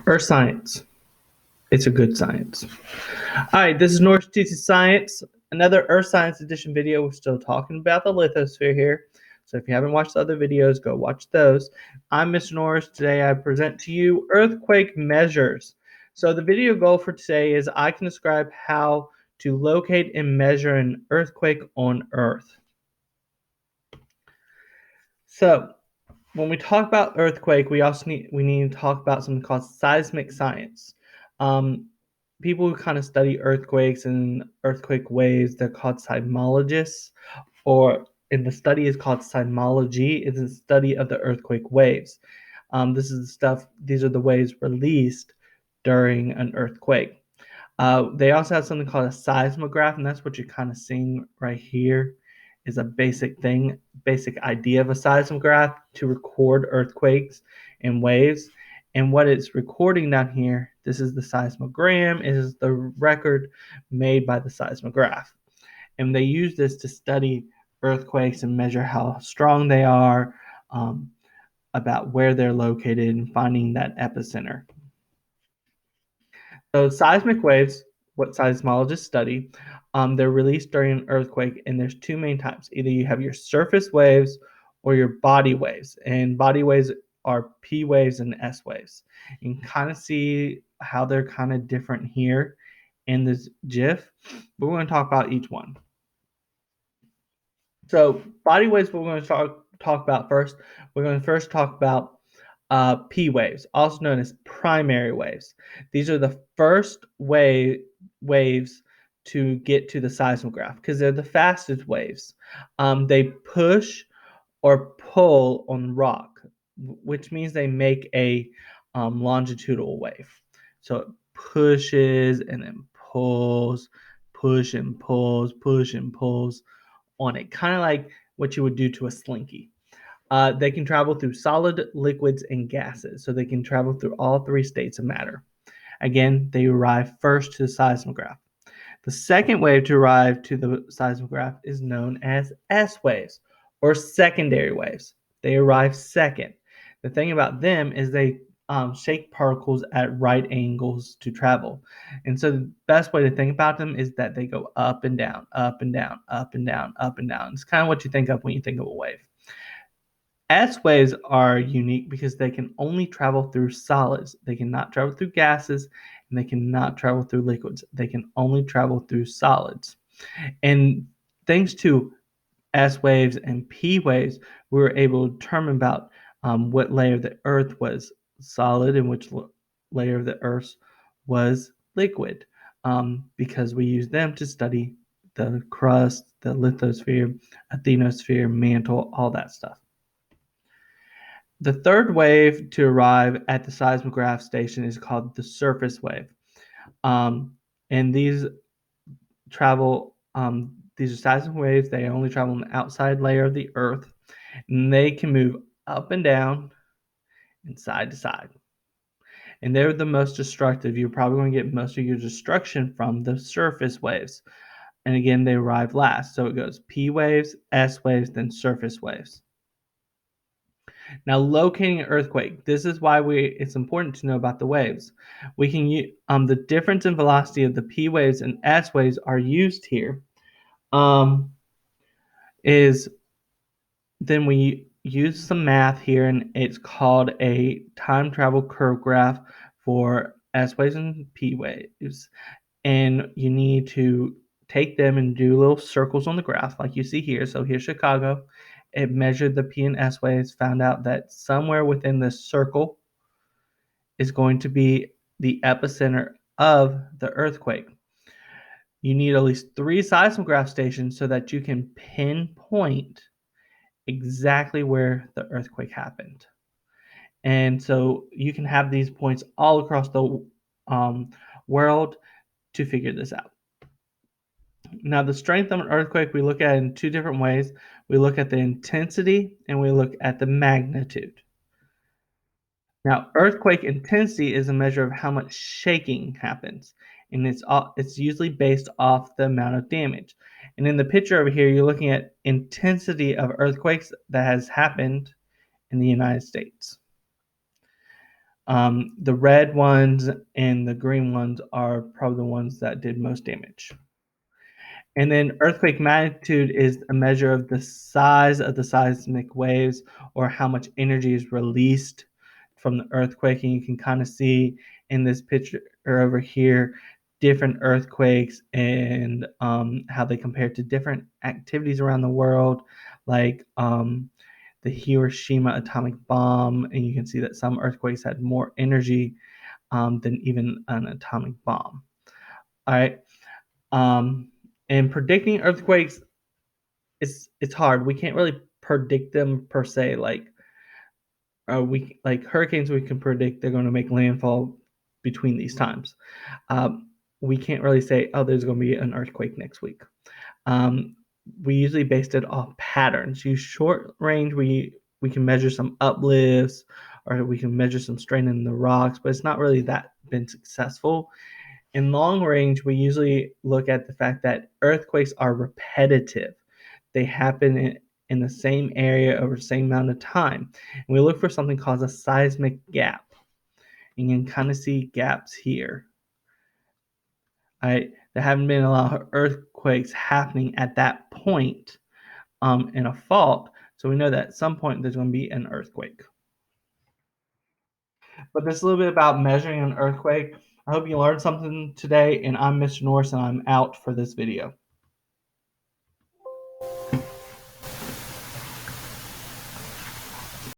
Earth science. It's a good science. All right, this is Norris teaches science. Another Earth Science Edition video. We're still talking about the lithosphere here. So if you haven't watched the other videos, go watch those. I'm Mr. Norris. Today I present to you earthquake measures. So the video goal for today is I can describe how to locate and measure an earthquake on Earth. So when we talk about earthquake, we need to talk about something called seismic science. Um, People who kind of study earthquakes and earthquake waves, they're called seismologists, or in the study is called seismology. It's a study of the earthquake waves. This is the stuff; these are the waves released during an earthquake. They also have something called a seismograph, and that's what you're kind of seeing right here is a basic idea of a seismograph to record earthquakes and waves. And what it's recording down here, this is the seismogram, is the record made by the seismograph. And they use this to study earthquakes and measure how strong they are, um, about where they're located, and finding that epicenter. So seismic waves, what seismologists study, they're released during an earthquake, and there's two main types. Either you have your surface waves or your body waves, and body waves are P waves and S waves. You can kind of see how they're kind of different here in this GIF, but we're going to talk about each one. So body waves, we're going to talk about first. We're going to first talk about P waves, also known as primary waves. These are the first waves to get to the seismograph because they're the fastest waves. They push or pull on rock, which means they make a longitudinal wave. So it pushes and then pulls, push and pulls on it, kind of like what you would do to a slinky. They can travel through solid, liquids, and gases, so they can travel through all three states of matter. Again, they arrive first to the seismograph. The second wave to arrive to the seismograph is known as S waves or secondary waves. They arrive second. The thing about them is they shake particles at right angles to travel. And so the best way to think about them is that they go up and down, up and down, up and down, up and down. It's kind of what you think of when you think of a wave. S waves are unique because they can only travel through solids. They cannot travel through gases and they cannot travel through liquids. They can only travel through solids. And thanks to S waves and P waves, we were able to determine about what layer of the Earth was solid and which layer of the Earth was liquid, because we use them to study the crust, the lithosphere, asthenosphere, mantle, all that stuff. The third wave to arrive at the seismograph station is called the surface wave. And these travel, these are seismic waves. They only travel on the outside layer of the Earth, and they can move up and down and side to side. And they're the most destructive. You're probably going to get most of your destruction from the surface waves. And again, they arrive last. So it goes P waves, S waves, then surface waves. Now, locating an earthquake. This is why it's important to know about the waves. We can use the difference in velocity of the P waves and S waves are used here. Is then we use some math here, and it's called a time travel curve graph for S waves and P waves. And you need to take them and do little circles on the graph like you see here. So here's Chicago. It measured the P and S waves, found out that somewhere within this circle is going to be the epicenter of the earthquake. You need at least 3 seismograph stations so that you can pinpoint exactly where the earthquake happened. And so you can have these points all across the world to figure this out. Now, the strength of an earthquake, we look at it in 2 different ways. We look at the intensity and we look at the magnitude. Now, earthquake intensity is a measure of how much shaking happens, and it's usually based off the amount of damage. And in the picture over here, you're looking at intensity of earthquakes that has happened in the United States. The red ones and the green ones are probably the ones that did most damage. And then earthquake magnitude is a measure of the size of the seismic waves or how much energy is released from the earthquake. And you can kind of see in this picture over here different earthquakes and how they compare to different activities around the world, like the Hiroshima atomic bomb. And you can see that some earthquakes had more energy than even an atomic bomb. All right. Um, and predicting earthquakes, it's hard. We can't really predict them per se. We like hurricanes, we can predict they're going to make landfall between these times. We can't really say, oh, there's going to be an earthquake next week. Um, we usually based it off patterns. Use short range, we can measure some uplifts or we can measure some strain in the rocks, but it's not really that been successful. In long range, we usually look at the fact that earthquakes are repetitive. They happen in the same area over the same amount of time. And we look for something called a seismic gap. You can kind of see gaps here. Right? There haven't been a lot of earthquakes happening at that point in a fault. So we know that at some point there's going to be an earthquake. But this is a little bit about measuring an earthquake. I hope you learned something today, and I'm Mr. Norris, and I'm out for this video.